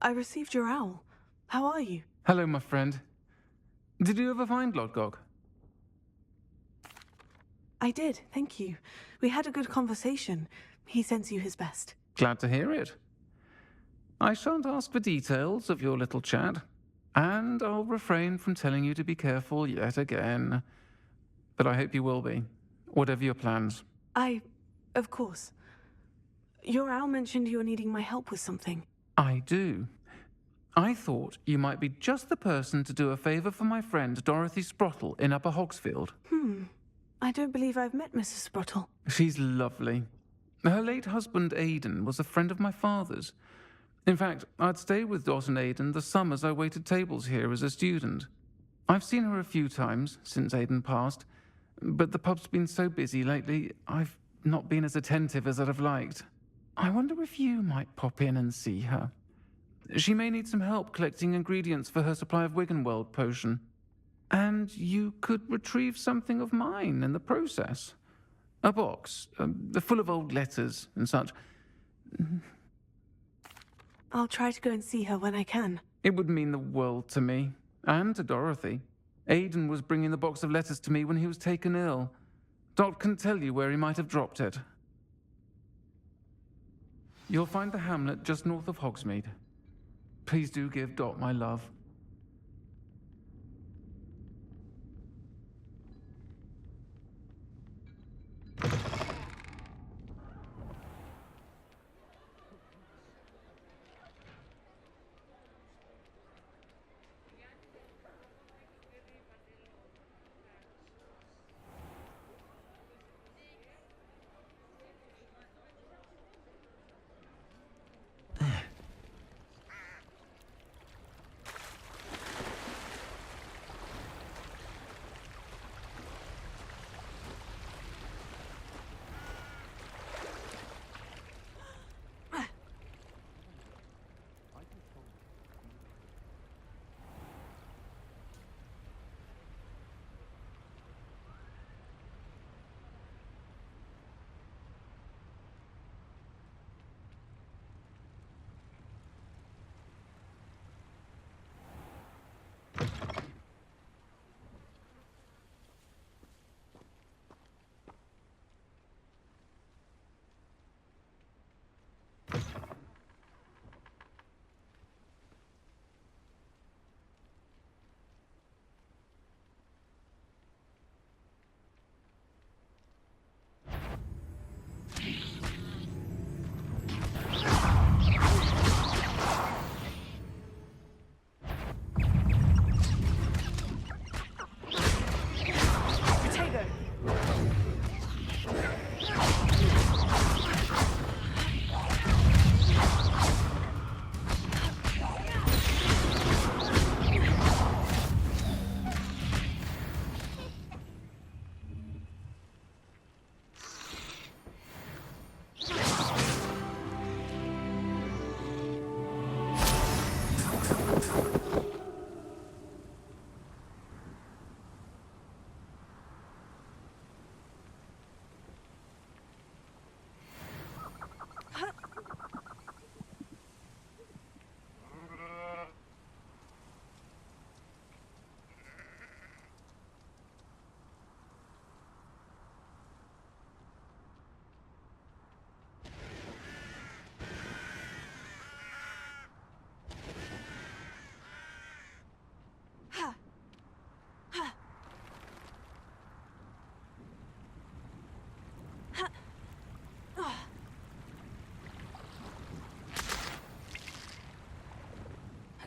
I received your owl. How are you? Hello, my friend. Did you ever find Lodgok? I did, thank you. We had a good conversation. He sends you his best. Glad to hear it. I shan't ask for details of your little chat, and I'll refrain from telling you to be careful yet again. But I hope you will be, whatever your plans. Of course. Your owl mentioned you're needing my help with something. I do. I thought you might be just the person to do a favour for my friend Dorothy Sprottle in Upper Hogsfield. I don't believe I've met Mrs. Sprottle. She's lovely. Her late husband Aidan was a friend of my father's. In fact, I'd stayed with Dot and Aidan the summers I waited tables here as a student. I've seen her a few times since Aidan passed, but the pub's been so busy lately, I've not been as attentive as I'd have liked. I wonder if you might pop in and see her. She may need some help collecting ingredients for her supply of Wiggenweld potion. And you could retrieve something of mine in the process. A box, full of old letters and such. I'll try to go and see her when I can. It would mean the world to me, and to Dorothy. Aidan was bringing the box of letters to me when he was taken ill. Dot can tell you where he might have dropped it. You'll find the hamlet just north of Hogsmeade. Please do give Dot my love.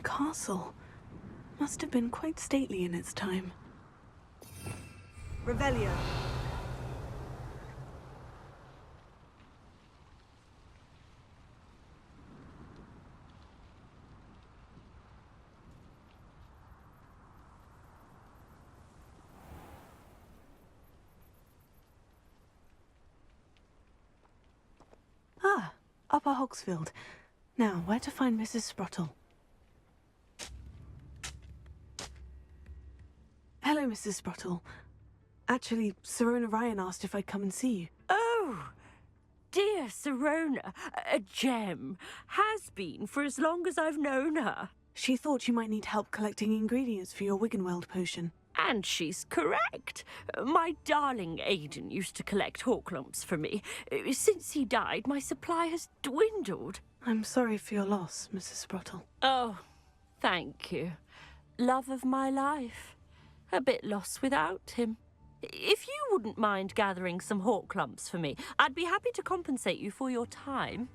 Castle. Must have been quite stately in its time. Revelio. Ah, Upper Hogsfield. Now, where to find Mrs. Sprottle? Hello, Mrs. Sprottle. Actually, Sirona Ryan asked if I'd come and see you. Oh, dear Sirona, a gem, has been for as long as I've known her. She thought you might need help collecting ingredients for your Wiggenweld potion. And she's correct. My darling Aidan used to collect hawk lumps for me. Since he died, my supply has dwindled. I'm sorry for your loss, Mrs. Sprottle. Oh, thank you. Love of my life. A bit lost without him. If you wouldn't mind gathering some hawk lumps for me, I'd be happy to compensate you for your time.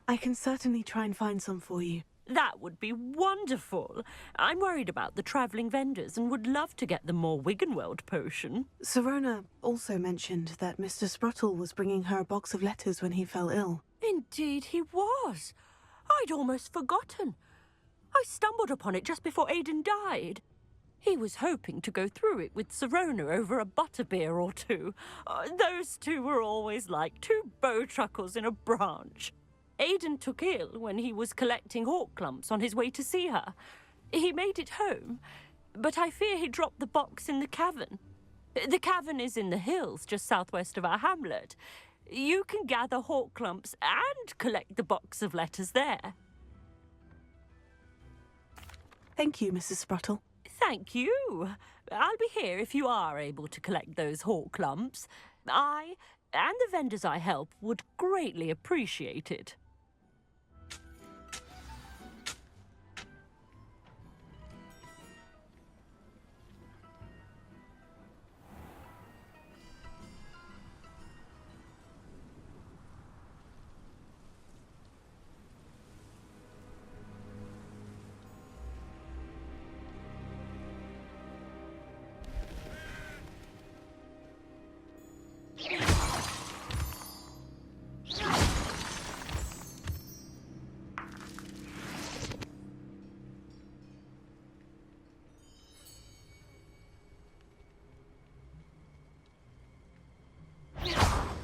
I can certainly try and find some for you. That would be wonderful. I'm worried about the travelling vendors and would love to get them more Wiggenweld potion. Sirona also mentioned that Mr. Sprottle was bringing her a box of letters when he fell ill. Indeed he was. I'd almost forgotten. I stumbled upon it just before Aidan died. He was hoping to go through it with Sirona over a butterbeer or two. Those two were always like two bowtruckles in a branch. Aidan took ill when he was collecting hawk lumps on his way to see her. He made it home, but I fear he dropped the box in the cavern. The cavern is in the hills just southwest of our hamlet. You can gather hawk lumps and collect the box of letters there. Thank you, Mrs. Sprottle. Thank you. I'll be here if you are able to collect those hawk lumps. I and the vendors I help would greatly appreciate it.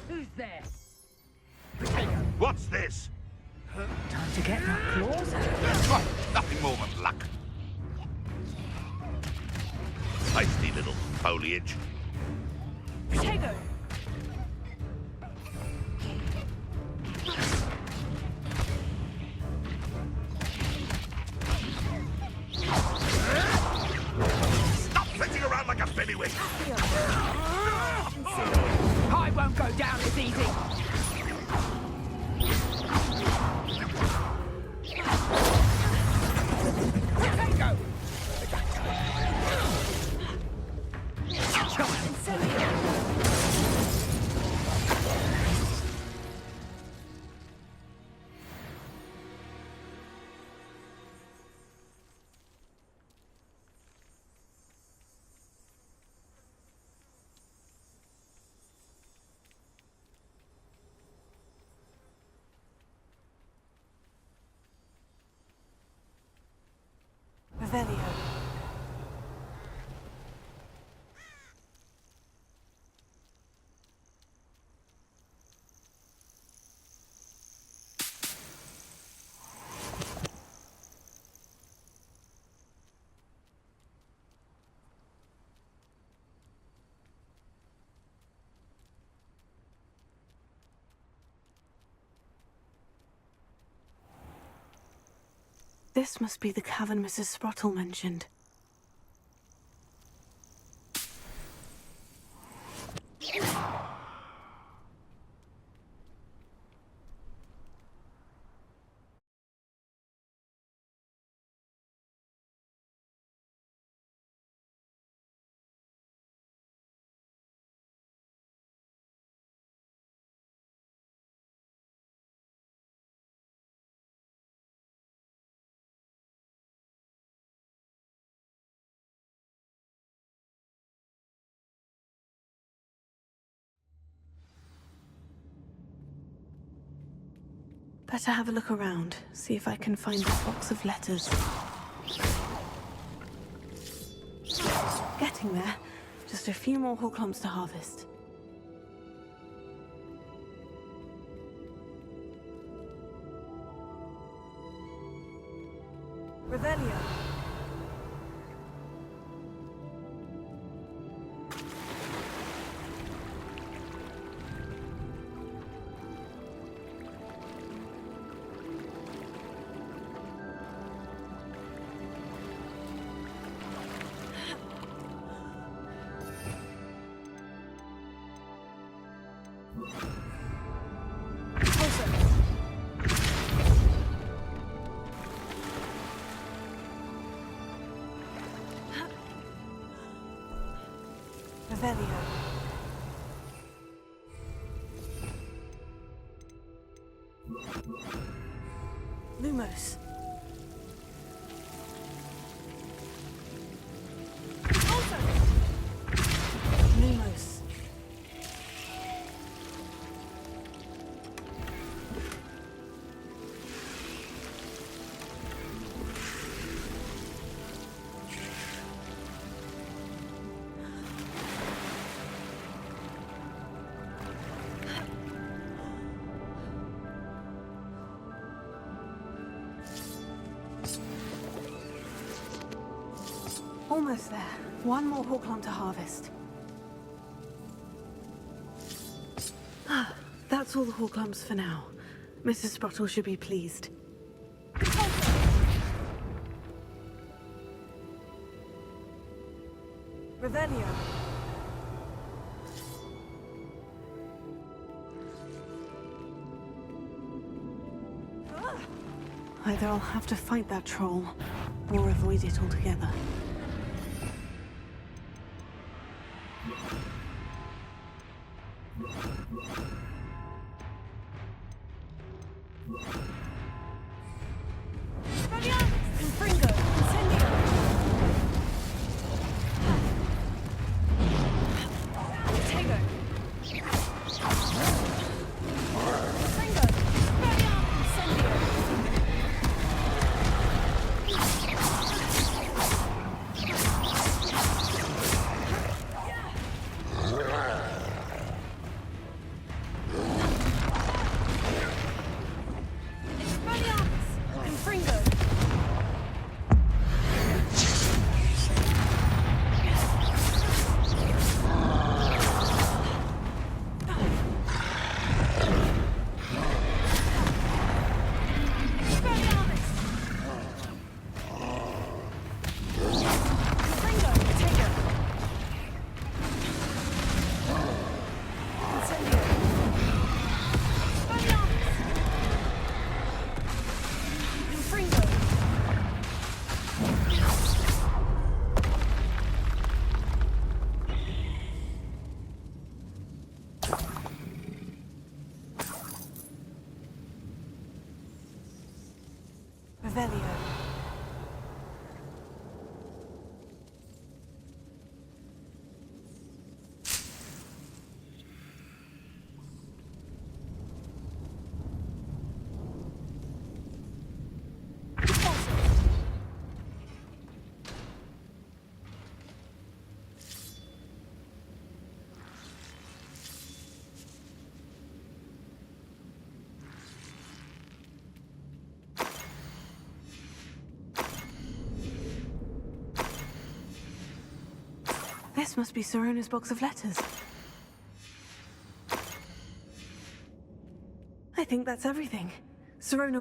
Who's there? What's this? Time to get that claws out. Oh, nothing more than luck. Tasty little foliage. Potato! Stop flitting around like a bellywig! I won't go down as easy. Potato! Revelio. This must be the cavern Mrs. Sprottle mentioned. Better have a look around, see if I can find the box of letters. Getting there. Just a few more hawk lumps to harvest. Revelio. Revelio. Lumos. Lumos. Almost there. One more Hawklump to harvest. Ah, that's all the Hawklumps for now. Mrs. Sprottle should be pleased. Revelio. Either I'll have to fight that troll, or avoid it altogether. Revelio. This must be Sirona's box of letters. I think that's everything. Sirona...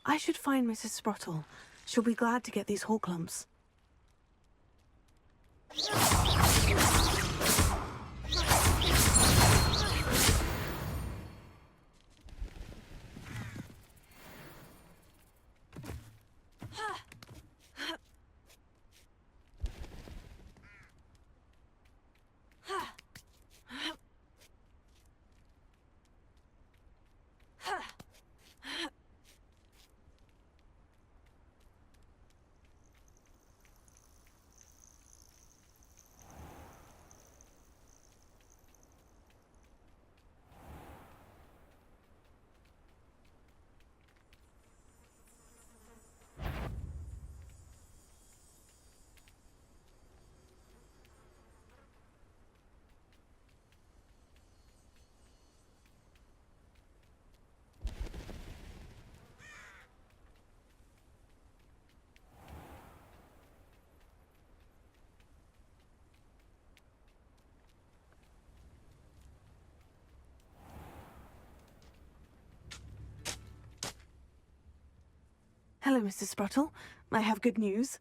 I should find Mrs. Sprottle. She'll be glad to get these Hawklumps. Hello, Mrs. Sprottle. I have good news.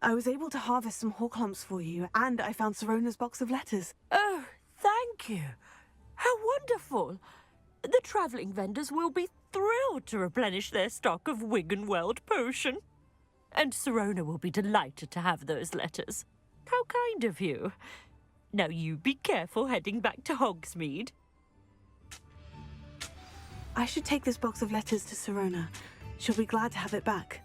I was able to harvest some horklumps for you, and I found Sirona's box of letters. Oh, thank you. How wonderful. The travelling vendors will be thrilled to replenish their stock of Wiggenweld potion. And Sirona will be delighted to have those letters. How kind of you. Now you be careful heading back to Hogsmeade. I should take this box of letters to Sirona. She'll be glad to have it back.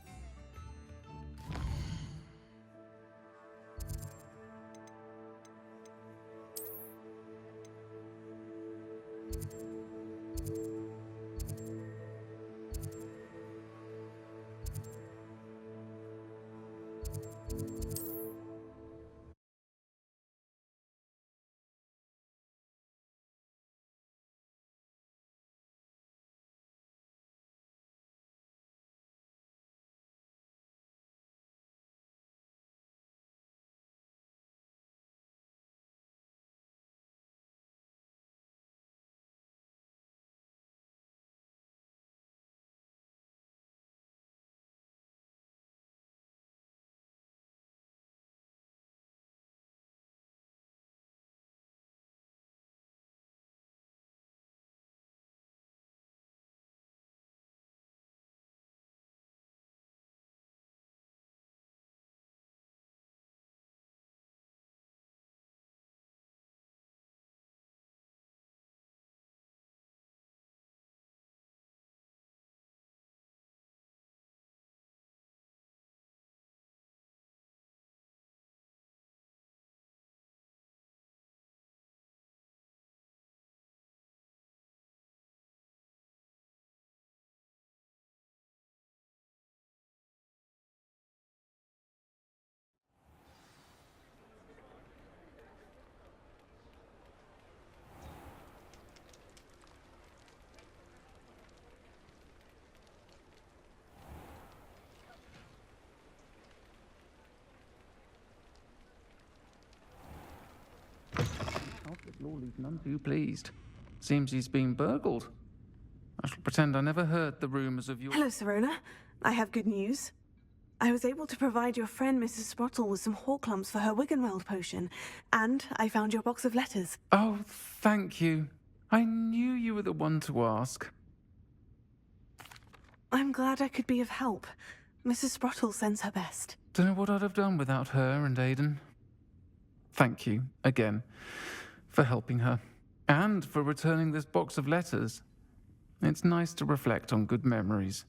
Alfred Lawley's none too pleased. Seems he's been burgled. I shall pretend I never heard the rumours of your... Hello, Sirona. I have good news. I was able to provide your friend Mrs. Sprottle with some horklumps for her Wiggenweld potion, and I found your box of letters. Oh, thank you. I knew you were the one to ask. I'm glad I could be of help. Mrs. Sprottle sends her best. Don't know what I'd have done without her and Aidan. Thank you, again, for helping her, and for returning this box of letters. It's nice to reflect on good memories.